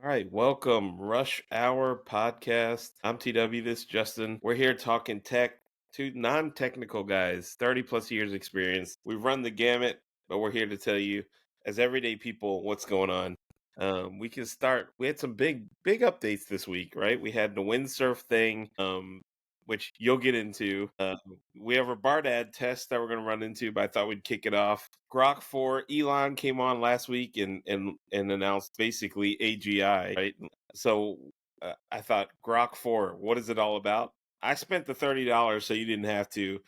All right, welcome, Rush Hour Podcast. I'm TW, this is Justin. We're here talking tech, two non-technical guys, 30 plus years experience. We've run the gamut, but we're here to tell you, as everyday people, what's going on. We can start. We had some big updates this week, right? We had the Windsurf thing, which you'll get into. We have a BARDAD test that we're going to run into, but I thought we'd kick it off. Grok4, Elon came on last week and announced basically AGI, right? So I thought Grok4, what is it all about? I spent the $30 so you didn't have to,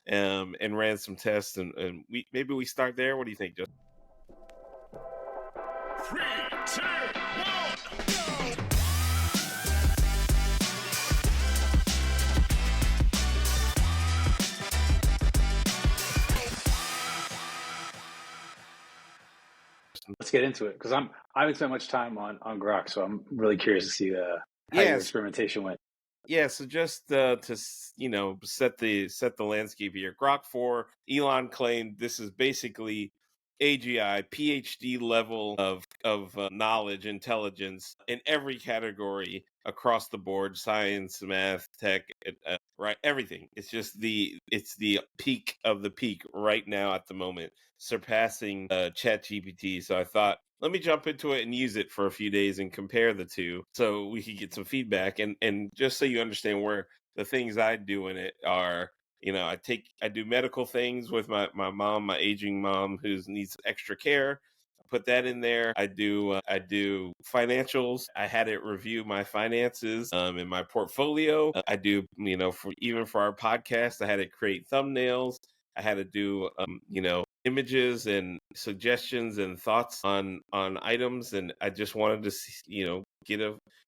and ran some tests, and maybe we start there. What do you think, Justin? Three, two, one, go! Let's get into it because I haven't spent much time on Grok, so I'm really curious to see how your Yes. experimentation went. Yeah, so just set the landscape here. Grok 4, Elon claimed this is basically AGI, PhD level of knowledge, intelligence in every category across the board: science, math, tech, right? Everything. It's the peak of the peak right now at the moment, surpassing ChatGPT. So I thought, let me jump into it and use it for a few days and compare the two so we could get some feedback. And just so you understand where the things I do in it are, I do medical things with my mom, my aging mom who needs extra care. I put that in there. I do financials. I had it review my finances in my portfolio. I do, for our podcast, I had it create thumbnails. I had to do images and suggestions and thoughts on items, and I just wanted to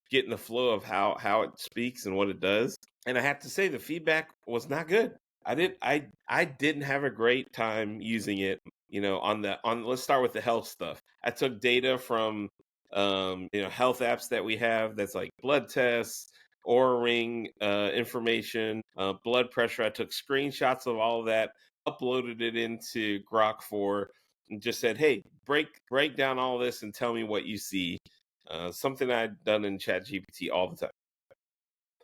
get in the flow of how it speaks and what it does. And I have to say the feedback was not good. I didn't have a great time using it. On let's start with the health stuff. I took data from health apps that we have, that's like blood tests, Aura Ring information, blood pressure. I took screenshots of all of that, uploaded it into Grok 4, and just said, "Hey, break down all this and tell me what you see." Something I'd done in ChatGPT all the time,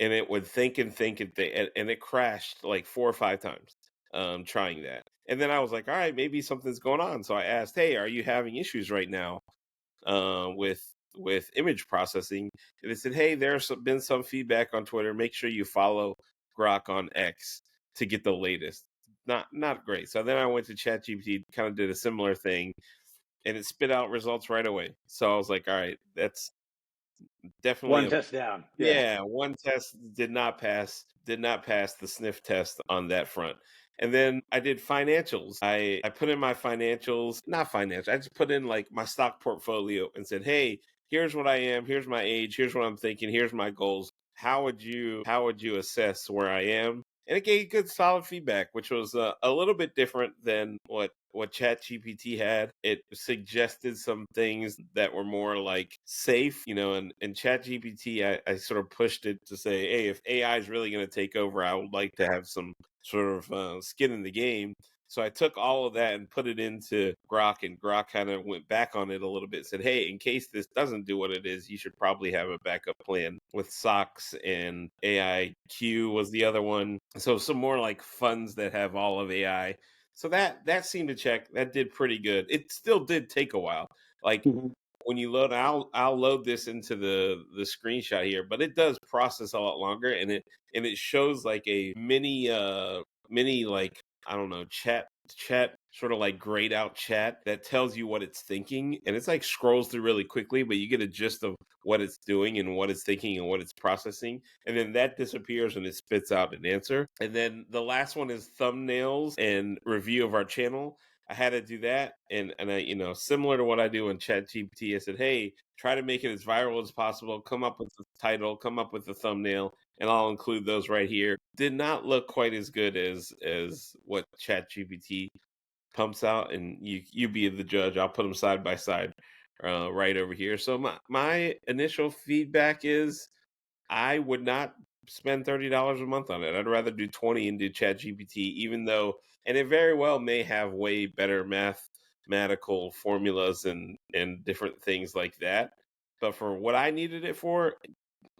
and it would think and think and think, and it crashed like 4 or 5 times trying that. And then I was like, "All right, maybe something's going on." So I asked, "Hey, are you having issues right now with image processing?" And they said, "Hey, there's been some feedback on Twitter. Make sure you follow Grok on X to get the latest." Not great. So then I went to ChatGPT, kind of did a similar thing, and it spit out results right away. So I was like, all right, that's definitely One test down. yeah, one test did not pass the sniff test on that front. And then I did financials. I put in my financials, not financial. I just put in like my stock portfolio and said, "Hey, here's what I am, here's my age, here's what I'm thinking, here's my goals. How would you assess where I am?" And it gave good solid feedback, which was a little bit different than what ChatGPT had. It suggested some things that were more like safe, and ChatGPT, I sort of pushed it to say, "Hey, if AI is really going to take over, I would like to have some sort of skin in the game." So I took all of that and put it into Grok, and Grok kind of went back on it a little bit, said, "Hey, in case this doesn't do what it is, you should probably have a backup plan with socks," and AIQ was the other one. So some more like funds that have all of AI. So that seemed to check. That did pretty good. It still did take a while. Like Mhm. when you load, I'll load this into the screenshot here, but it does process a lot longer, and it shows like a mini, like, I don't know, chat, sort of like grayed out chat that tells you what it's thinking, and it's like scrolls through really quickly, but you get a gist of what it's doing and what it's thinking and what it's processing, and then that disappears and it spits out an answer. And then the last one is thumbnails and review of our channel. I had to do that, and I, similar to what I do in ChatGPT, I said, "Hey, try to make it as viral as possible. Come up with the title, come up with the thumbnail, and I'll include those right here." Did not look quite as good as what ChatGPT pumps out, and you be the judge. I'll put them side by side, right over here. So my initial feedback is, I would not spend $30 a month on it. I'd rather do 20 and do ChatGPT, even though, and it very well may have way better mathematical formulas and different things like that. but for what I needed it for,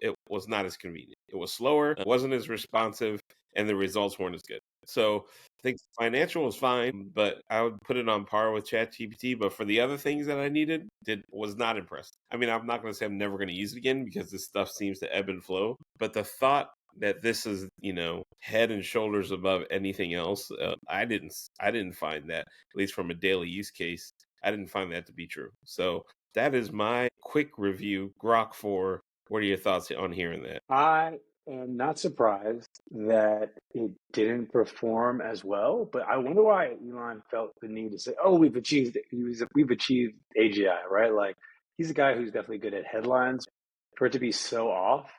it was not as convenient. It was slower, it wasn't as responsive, and the results weren't as good. So I think financial was fine, but I would put it on par with ChatGPT. But for the other things that I needed, was not impressed. I mean, I'm not going to say I'm never going to use it again because this stuff seems to ebb and flow. But the thought that this is, head and shoulders above anything else, I didn't find that, at least from a daily use case. I didn't find that to be true. So that is my quick review. Grok 4. What are your thoughts on hearing that? I am not surprised that it didn't perform as well, but I wonder why Elon felt the need to say, "Oh, we've achieved AGI," right? Like he's a guy who's definitely good at headlines. For it to be so off,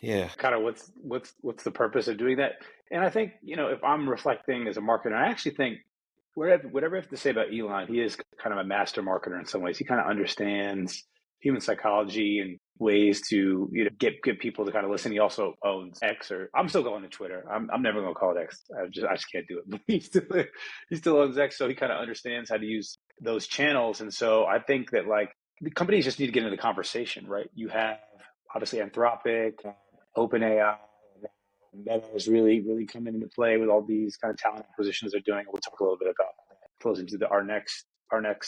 Yeah. kind of what's the purpose of doing that? And I think if I'm reflecting as a marketer, I actually think whatever I have to say about Elon, he is kind of a master marketer in some ways. He kind of understands human psychology and ways to get people to kind of listen. He also owns X, or I'm still calling it Twitter. I'm never going to call it X. I just can't do it. But he still owns X, so he kind of understands how to use those channels. And so I think that like the companies just need to get into the conversation, right? You have obviously Anthropic, OpenAI. Meta is really coming into play with all these kind of talent acquisitions they're doing. We'll talk a little bit about closing to our next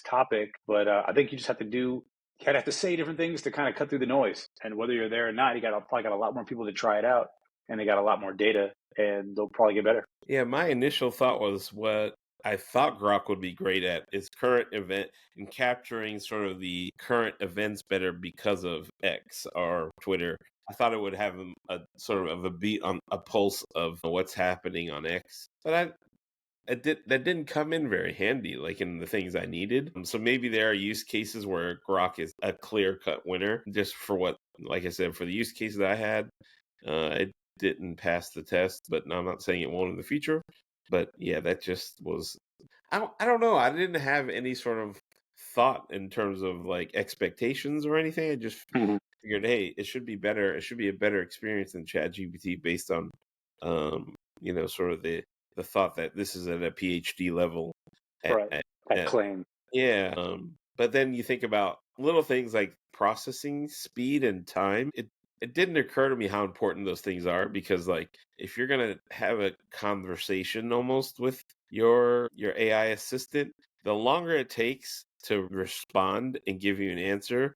topic, but I think you just have to say different things to kind of cut through the noise. And whether you're there or not, you probably got a lot more people to try it out, and they got a lot more data, and they'll probably get better. Yeah, my initial thought was what I thought Grok would be great at is current event and capturing sort of the current events better because of X or Twitter. I thought it would have a sort of a beat on a pulse of what's happening on X, but that didn't come in very handy, like in the things I needed. So maybe there are use cases where Grok is a clear cut winner, just for what, like I said, for the use cases that I had, it didn't pass the test. But I'm not saying it won't in the future. But yeah, that just was. I don't know. I didn't have any sort of thought in terms of like expectations or anything. I just Mhm. figured, hey, it should be better. It should be a better experience than ChatGPT based on, sort of the thought that this is at a PhD level. At, Right. at, That at claim. yeah. But then you think about little things like processing speed and time. It didn't occur to me how important those things are, because like if you're gonna have a conversation almost with your AI assistant, the longer it takes to respond and give you an answer,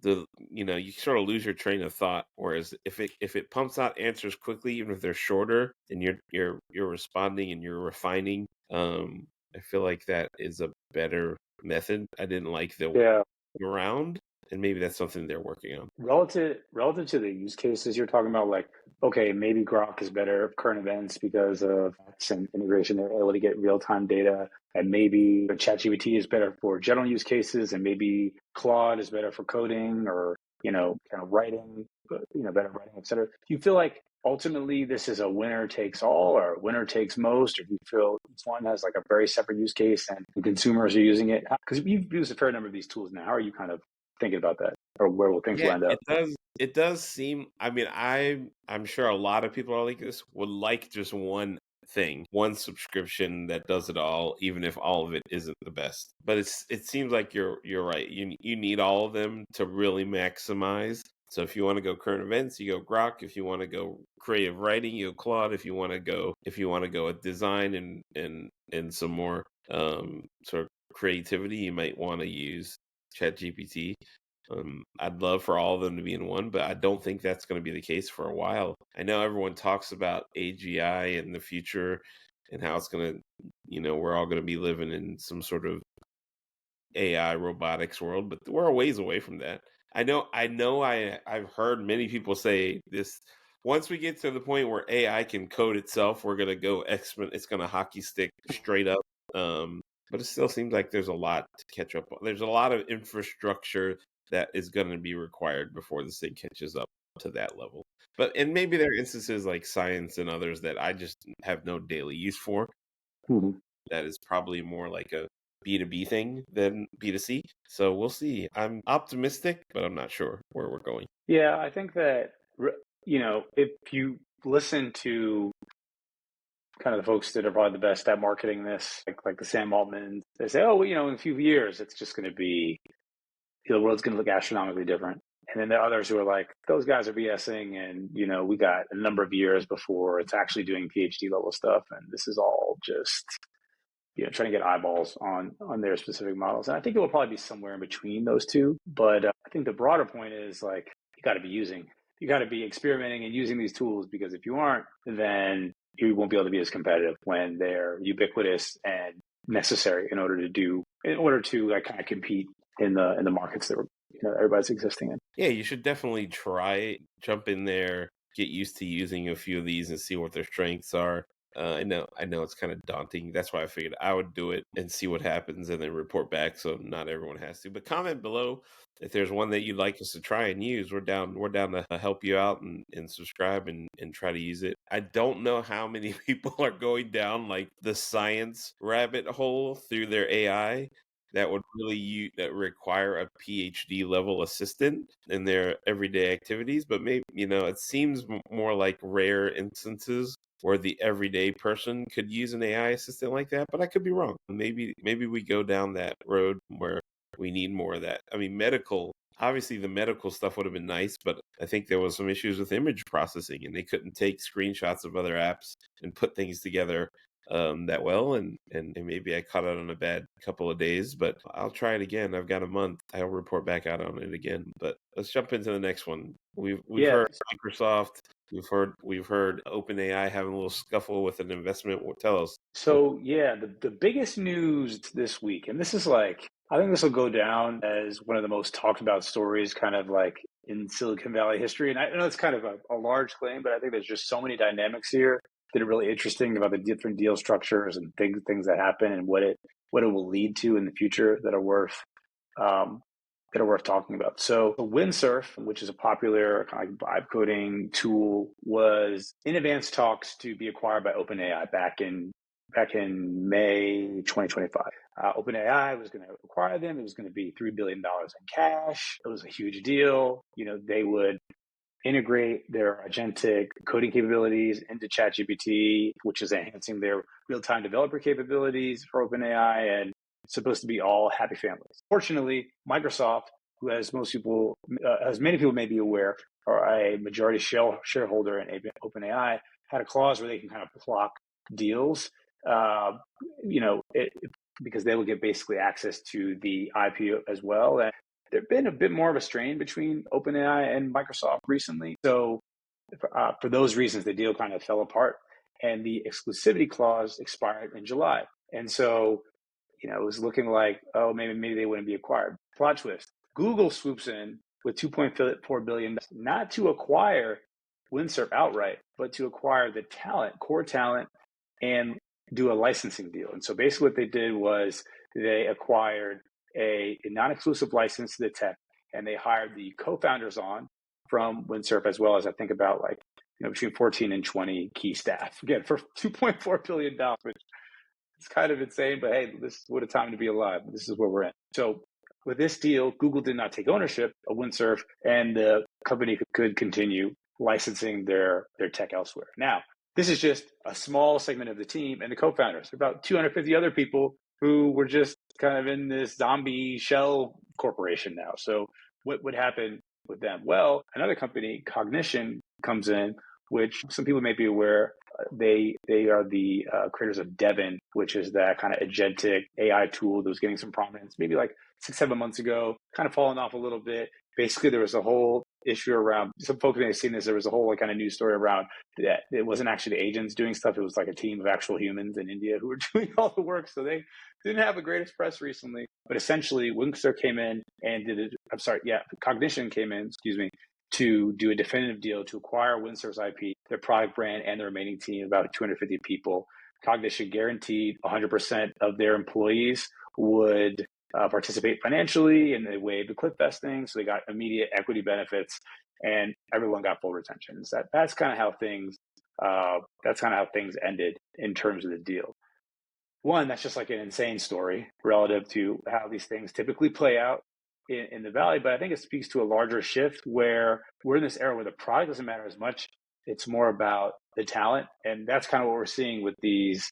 you sort of lose your train of thought. Whereas if it pumps out answers quickly, even if they're shorter, and you're responding and you're refining, I feel like that is a better method. I didn't like the Yeah. around, and maybe that's something they're working on. Relative to the use cases you're talking about, like, okay, maybe Grok is better at current events because of X and integration. They're able to get real time data, and maybe ChatGPT is better for general use cases, and maybe Claude is better for coding or kind of writing, better writing, etc. Do you feel like ultimately this is a winner takes all or a winner takes most, or do you feel each one has like a very separate use case and the consumers are using it? Because you've used a fair number of these tools now. How are you kind of thinking about that, or where will things Yeah, land up? it does seem, I mean, I'm sure a lot of people are like this, would like just one thing, one subscription that does it all, even if all of it isn't the best. But it seems like you're right. You need all of them to really maximize. So if you want to go current events, you go Grok. If you want to go creative writing, you go Claude. If you want to go with design and some more sort of creativity, you might want to use ChatGPT. I'd love for all of them to be in one, but I don't think that's going to be the case for a while. I know everyone talks about AGI in the future and how it's going to, we're all going to be living in some sort of AI robotics world, but we're a ways away from that. I've heard many people say this. Once we get to the point where AI can code itself, we're going to go exponent. It's going to hockey stick straight up. But it still seems like there's a lot to catch up on. There's a lot of infrastructure that is going to be required before this thing catches up to that level. And maybe there are instances like science and others that I just have no daily use for. Mhm. That is probably more like a B2B thing than B2C. So we'll see. I'm optimistic, but I'm not sure where we're going. Yeah, I think that if you listen to kind of the folks that are probably the best at marketing this, like the Sam Altman, they say, oh, well, in a few years, it's just going to be the world's going to look astronomically different. And then there are others who are like, those guys are BSing, and we got a number of years before it's actually doing PhD level stuff, and this is all just trying to get eyeballs on their specific models. And I think it will probably be somewhere in between those two. But I think the broader point is like you got to be experimenting and using these tools, because if you aren't, then you won't be able to be as competitive when they're ubiquitous and necessary in order to like kind of compete in the markets that everybody's existing in. Yeah, you should definitely jump in there, get used to using a few of these and see what their strengths are. I know it's kind of daunting. That's why I figured I would do it and see what happens and then report back. So not everyone has to. But comment below if there's one that you'd like us to try and use. We're down to help you out and subscribe and try to use it. I don't know how many people are going down like the science rabbit hole through their AI that would really that require a PhD level assistant in their everyday activities. But maybe, it seems more like rare instances where the everyday person could use an AI assistant like that, but I could be wrong. Maybe we go down that road where we need more of that. I mean, obviously the medical stuff would have been nice, but I think there was some issues with image processing and they couldn't take screenshots of other apps and put things together that well, and maybe I caught it on a bad couple of days, but I'll try it again. I've got a month. I'll report back out on it again. But let's jump into the next one. We've heard Microsoft. We've heard OpenAI having a little scuffle with an investment. Tell us. So the biggest news this week, and this is like, I think this will go down as one of the most talked about stories kind of like in Silicon Valley history. And I know it's kind of a large claim, but I think there's just so many dynamics here that are really interesting about the different deal structures and things that happen and what it will lead to in the future that are worth talking about. So Windsurf, which is a popular kind of vibe coding tool, was in advanced talks to be acquired by OpenAI back in May 2025. OpenAI was going to acquire them. It was going to be $3 billion in cash. It was a huge deal. They would integrate their agentic coding capabilities into ChatGPT, which is enhancing their real-time developer capabilities for OpenAI, and it's supposed to be all happy families. Fortunately, Microsoft, who as many people may be aware, are a majority shareholder in OpenAI, had a clause where they can kind of block deals, because they will get basically access to the IP as well. And there's been a bit more of a strain between OpenAI and Microsoft recently. So for those reasons, the deal kind of fell apart and the exclusivity clause expired in July. And so, it was looking like, oh, maybe they wouldn't be acquired. Plot twist. Google swoops in with $2.4 billion, not to acquire Windsurf outright, but to acquire the core talent, and do a licensing deal. And so basically what they did was they acquired a non-exclusive license to the tech, and they hired the co-founders on from Windsurf, as well as I think about like between 14 and 20 key staff. Again, for $2.4 billion, which is kind of insane, but hey, what a time to be alive. This is where we're in. So with this deal, Google did not take ownership of Windsurf, and the company could continue licensing their tech elsewhere. Now, this is just a small segment of the team and the co-founders, about 250 other people who were just kind of in this zombie shell corporation now. So what would happen with them? Well, another company, Cognition, comes in, which some people may be aware. They are the creators of Devin, which is that kind of agentic AI tool that was getting some prominence maybe like 6-7 months ago, kind of falling off a little bit. Basically, there was a whole issue around, some folks may have seen this, there was a whole kind of news story around that it wasn't actually the agents doing stuff. It was like a team of actual humans in India who were doing all the work. So they didn't have the greatest press recently. But essentially, Windsurf came in and Cognition came in, to do a definitive deal to acquire Windsurf's IP, their product brand, and the remaining team, about 250 people. Cognition guaranteed 100% of their employees would participate financially, and they waived the cliff vesting, so they got immediate equity benefits, and everyone got full retention. So that's kind of how things ended in terms of the deal. One, that's just like an insane story relative to how these things typically play out in the Valley, but I think it speaks to a larger shift where we're in this era where the product doesn't matter as much. It's more about the talent, and that's kind of what we're seeing with these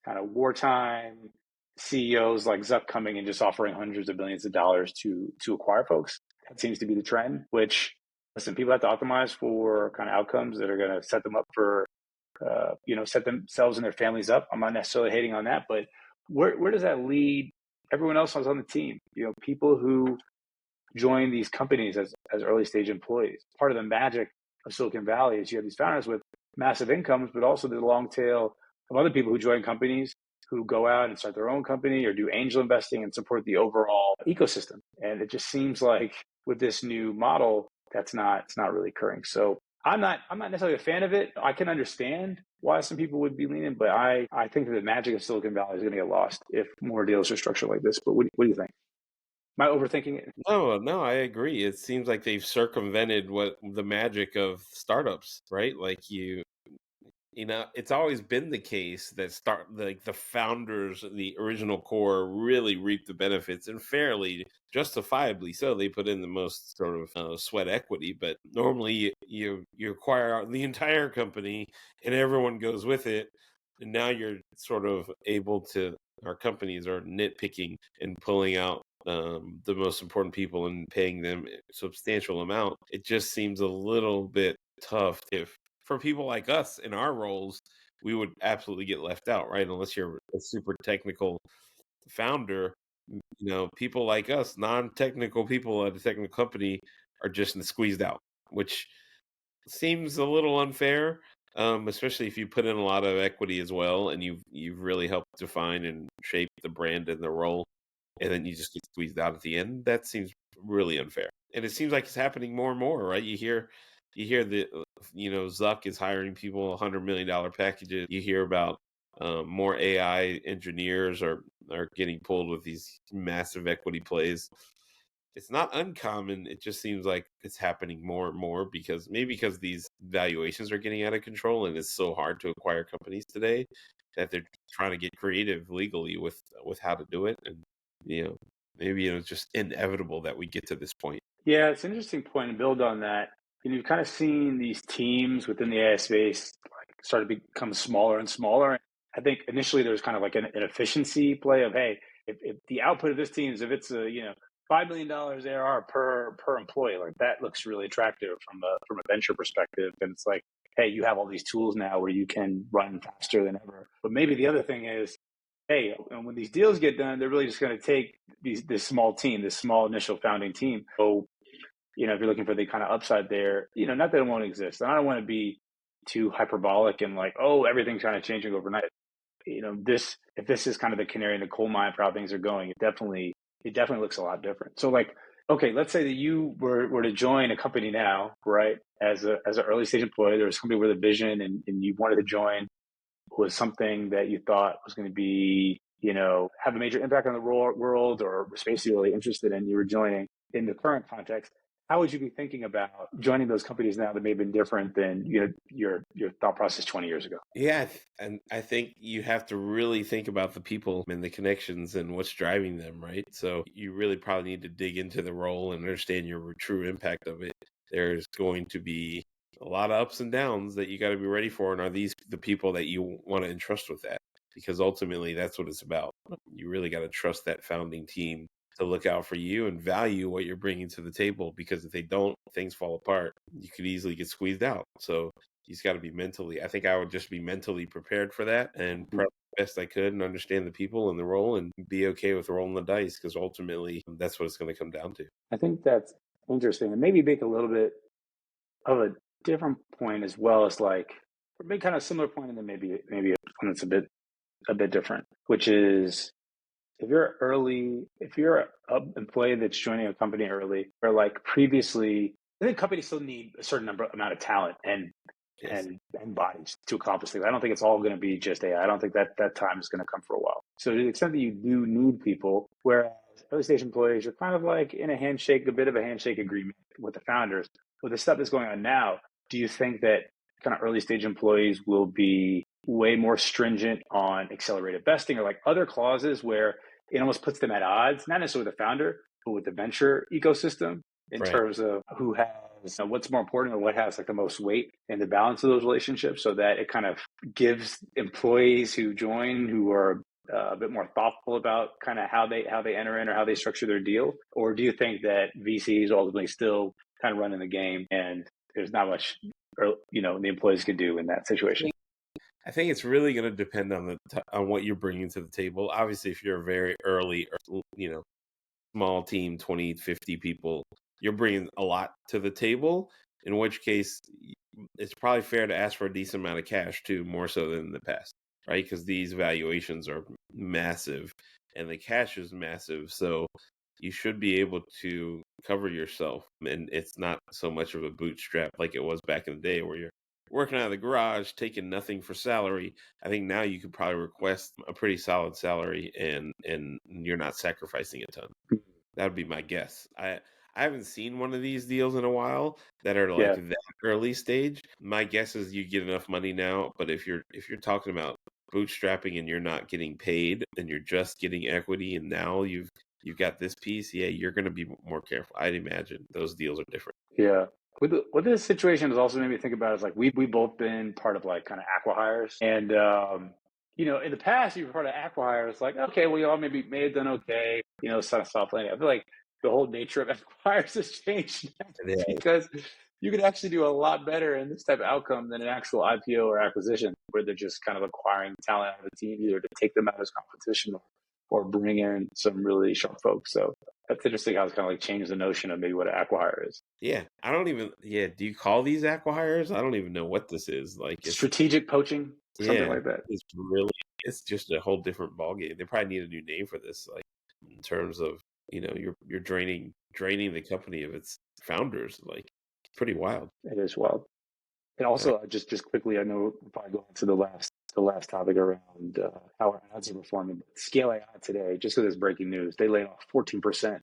kind of wartime CEOs like Zuck coming and just offering hundreds of millions of dollars to acquire folks. That seems to be the trend, which, listen, people have to optimize for kind of outcomes that are going to set them up for, set themselves and their families up. I'm not necessarily hating on that, but where does that lead everyone else who's on the team? People who join these companies as early stage employees. Part of the magic of Silicon Valley is you have these founders with massive incomes, but also the long tail of other people who join companies who go out and start their own company or do angel investing and support the overall ecosystem. And it just seems like with this new model, it's not really occurring. So I'm not necessarily a fan of it. I can understand why some people would be leaning, but I think that the magic of Silicon Valley is going to get lost if more deals are structured like this. But what do you think? Am I overthinking it? No, I agree. It seems like they've circumvented what the magic of startups, right? Like it's always been the case that the founders, the original core, really reap the benefits, and fairly justifiably so. They put in the most sort of sweat equity, but normally you acquire the entire company and everyone goes with it, and now you're sort of able to. Our companies are nitpicking and pulling out the most important people and paying them a substantial amount. It just seems a little bit tough if for people like us in our roles, we would absolutely get left out, right? Unless you're a super technical founder, people like us, non-technical people at a technical company, are just squeezed out, which seems a little unfair. Especially if you put in a lot of equity as well, and you've really helped define and shape the brand and the role, and then you just get squeezed out at the end. That seems really unfair, and it seems like it's happening more and more, right? You hear that Zuck is hiring people $100 million packages. You hear about more AI engineers are getting pulled with these massive equity plays. It's not uncommon. It just seems like it's happening more and more because these valuations are getting out of control, and it's so hard to acquire companies today that they're trying to get creative legally with how to do it. And maybe it's just inevitable that we get to this point. Yeah, it's an interesting point to build on that. You've kind of seen these teams within the AI space start to become smaller and smaller. I think initially there was kind of like an efficiency play of, hey, if the output of this team is if it's a $5 million ARR per employee, like that looks really attractive from a venture perspective. And it's like, hey, you have all these tools now where you can run faster than ever. But maybe the other thing is, hey, and when these deals get done, they're really just going to take this small team, this small initial founding team. So, if you're looking for the kind of upside there, not that it won't exist. And I don't want to be too hyperbolic and like, oh, everything's kind of changing overnight. If this is kind of the canary in the coal mine for how things are going, it definitely looks a lot different. So like, okay, let's say that you were to join a company now, right? As an early stage employee, there was somebody with a vision and you wanted to join, was something that you thought was going to be, have a major impact on the world or space you're really interested in, you were joining in the current context. How would you be thinking about joining those companies now that may have been different than your thought process 20 years ago? Yeah, and I think you have to really think about the people and the connections and what's driving them, right? So you really probably need to dig into the role and understand your true impact of it. There's going to be a lot of ups and downs that you got to be ready for, and are these the people that you want to entrust with that? Because ultimately, that's what it's about. You really got to trust that founding team to look out for you and value what you're bringing to the table, because if they don't, things fall apart. You could easily get squeezed out. So he's got to be I think I would just be mentally prepared for that and prep the best I could and understand the people and the role and be okay with rolling the dice, because ultimately that's what it's going to come down to. I think that's interesting, and maybe make a little bit of a different point as well as like, or maybe kind of similar point, and then maybe one that's a bit different, which is if you're an employee that's joining a company early, or like previously, I think companies still need a certain amount of talent and Yes. and bodies to accomplish things. I don't think it's all going to be just AI. I don't think that time is going to come for a while. So to the extent that you do need people, whereas early stage employees are kind of like in a bit of a handshake agreement with the founders. With the stuff that's going on now, do you think that kind of early stage employees will be way more stringent on accelerated vesting or like other clauses where it almost puts them at odds, not necessarily with the founder, but with the venture ecosystem in Right. terms of who has what's more important or what has like the most weight in the balance of those relationships, so that it kind of gives employees who join who are a bit more thoughtful about kind of how they enter in or how they structure their deal, or do you think that VCs ultimately still kind of running the game and there's not much, or the employees can do in that situation? I think it's really going to depend on on what you're bringing to the table. Obviously, if you're a very early, small team, 20, 50 people, you're bringing a lot to the table, in which case it's probably fair to ask for a decent amount of cash too, more so than in the past, right? Because these valuations are massive and the cash is massive. So you should be able to cover yourself. And it's not so much of a bootstrap like it was back in the day where you're working out of the garage, taking nothing for salary. I think now you could probably request a pretty solid salary and you're not sacrificing a ton. That would be my guess. I haven't seen one of these deals in a while that are like Yeah, that early stage. My guess is you get enough money now, but if you're talking about bootstrapping and you're not getting paid and you're just getting equity and now you've got this piece, yeah, you're going to be more careful. I'd imagine those deals are different. yeah. What this situation has also made me think about is like we both been part of like kind of acqui-hires, and in the past you were part of acqui-hires, like okay, well y'all may have done okay, sort of soft landing. I feel like the whole nature of acqui-hires has changed now Yeah, because you could actually do a lot better in this type of outcome than an actual IPO or acquisition, where they're just kind of acquiring talent out of the team, either to take them out as competition or bring in some really sharp folks. So that's interesting how it's kind of like changed the notion of maybe what an acqui-hire is. yeah. I don't even. Yeah, do you call these acquihires? I don't even know what this is. Like it's Strategic poaching, something yeah, like that. it's really it's just a whole different ballgame. They probably need a new name for this. Like in terms of you're draining the company of its founders. Like pretty wild. It is wild. And All right. also, just quickly, I know we'll probably go into the last topic around how our ads are performing. But Scale AI today, just because it's breaking news, they laid off 14%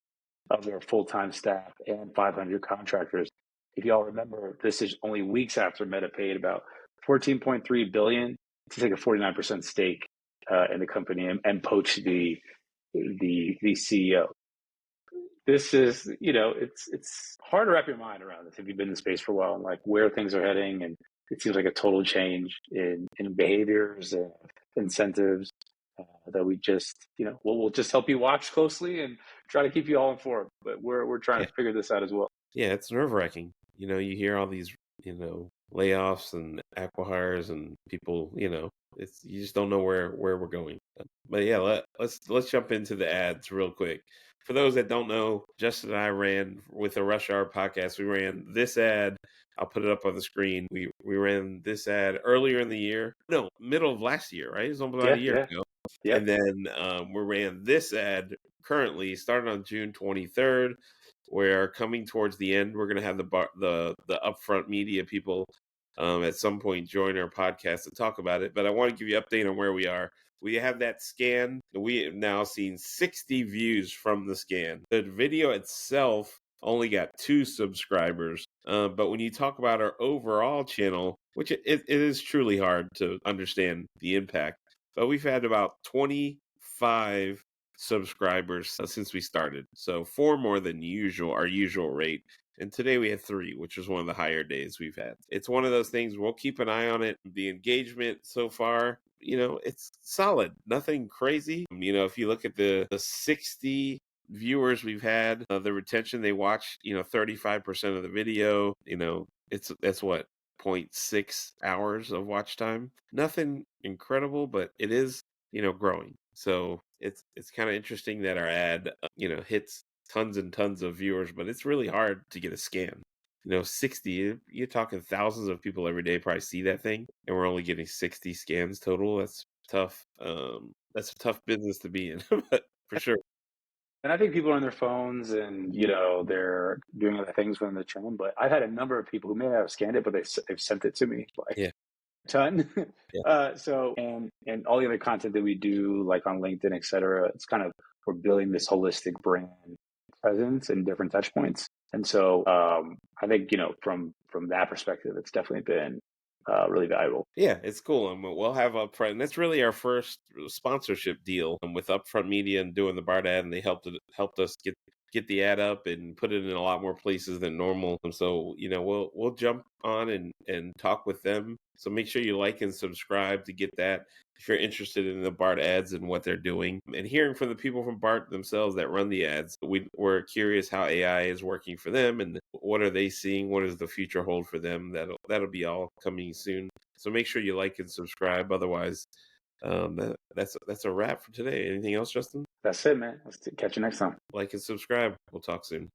of their full-time staff and 500 contractors. If y'all remember, this is only weeks after Meta paid about 14.3 billion to take a 49% stake in the company and poach the CEO. This is, it's hard to wrap your mind around this if you've been in the space for a while and like where things are heading. And it seems like a total change in behaviors and incentives that we just, we'll just help you watch closely and try to keep you all informed. But we're trying Yeah, to figure this out as well. yeah. It's nerve wracking. You hear all these layoffs and acquihires and people. It's you just don't know where we're going. But yeah, let's jump into the ads real quick. For those that don't know, Justin and I ran with the Rush Hour podcast. We ran this ad. I'll put it up on the screen. We ran this ad earlier in the year. No, middle of last year, right? It was almost about a Yeah, year yeah, ago. yep. And then we ran this ad currently starting on June 23rd. Where coming towards the end, we're going to have the upfront media people at some point join our podcast to talk about it. But I want to give you an update on where we are. We have that scan. We have now seen 60 views from the scan. The video itself only got 2 subscribers. But when you talk about our overall channel, which it is truly hard to understand the impact, but we've had about 25 subscribers since we started. So 4 more than our usual rate. And today we had 3, which was one of the higher days we've had. It's one of those things, we'll keep an eye on it. The engagement so far, it's solid. Nothing crazy. If you look at the 60 viewers we've had, the retention, they watch, 35% of the video, that's what, 0.6 hours of watch time. Nothing incredible, but it is, growing. So it's kind of interesting that our ad, hits tons and tons of viewers, but it's really hard to get a scan. 60, you're talking thousands of people every day probably see that thing, and we're only getting 60 scans total. That's tough. That's a tough business to be in, but for sure. And I think people are on their phones and, they're doing other things when they're chilling. But I've had a number of people who may not have scanned it, but they've sent it to me like Yeah. a ton. Yeah. So, and all the other content that we do, like on LinkedIn, et cetera, it's kind of, we're building this holistic brand presence and different touch points. And so I think, from that perspective, it's definitely been really valuable. Yeah, it's cool. And we'll have Upfront. And that's really our first sponsorship deal with Upfront Media and doing the BART ad. And they helped us get the ad up and put it in a lot more places than normal. And so, we'll jump on and talk with them. So make sure you like and subscribe to get that if you're interested in the BART ads and what they're doing. And hearing from the people from BART themselves that run the ads, we're curious how AI is working for them and what are they seeing? What does the future hold for them? That'll be all coming soon. So make sure you like and subscribe. Otherwise, that's a wrap for today. Anything else, Justin? That's it, man. Catch you next time. Like and subscribe. We'll talk soon.